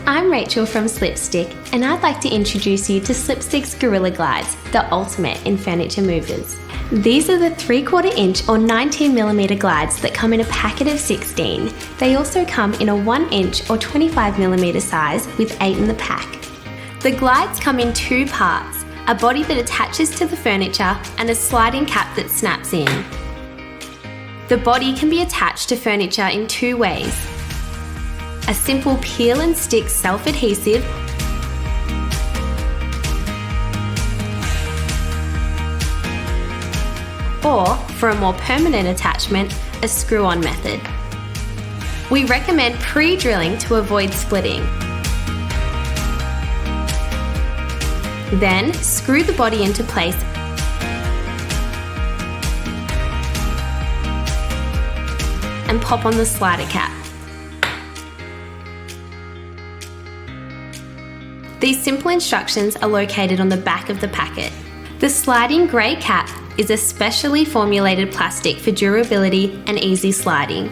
I'm Rachel from Slipstick, and I'd like to introduce you to Slipstick's Gorilla Glides, the ultimate in furniture movers. These are the 3/4 inch or 19mm glides that come in a packet of 16. They also come in a 1 inch or 25mm size with 8 in the pack. The glides come in 2 parts, a body that attaches to the furniture and a sliding cap that snaps in. The body can be attached to furniture in 2 ways. A simple peel and stick self-adhesive, or for a more permanent attachment, a screw-on method. We recommend pre-drilling to avoid splitting. Then screw the body into place and pop on the slider cap. These simple instructions are located on the back of the packet. The sliding grey cap is a specially formulated plastic for durability and easy sliding.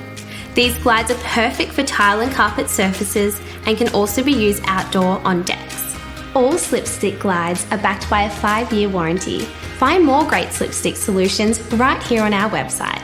These glides are perfect for tile and carpet surfaces and can also be used outdoor on decks. All Slipstick glides are backed by a 5-year warranty. Find more great Slipstick solutions right here on our website.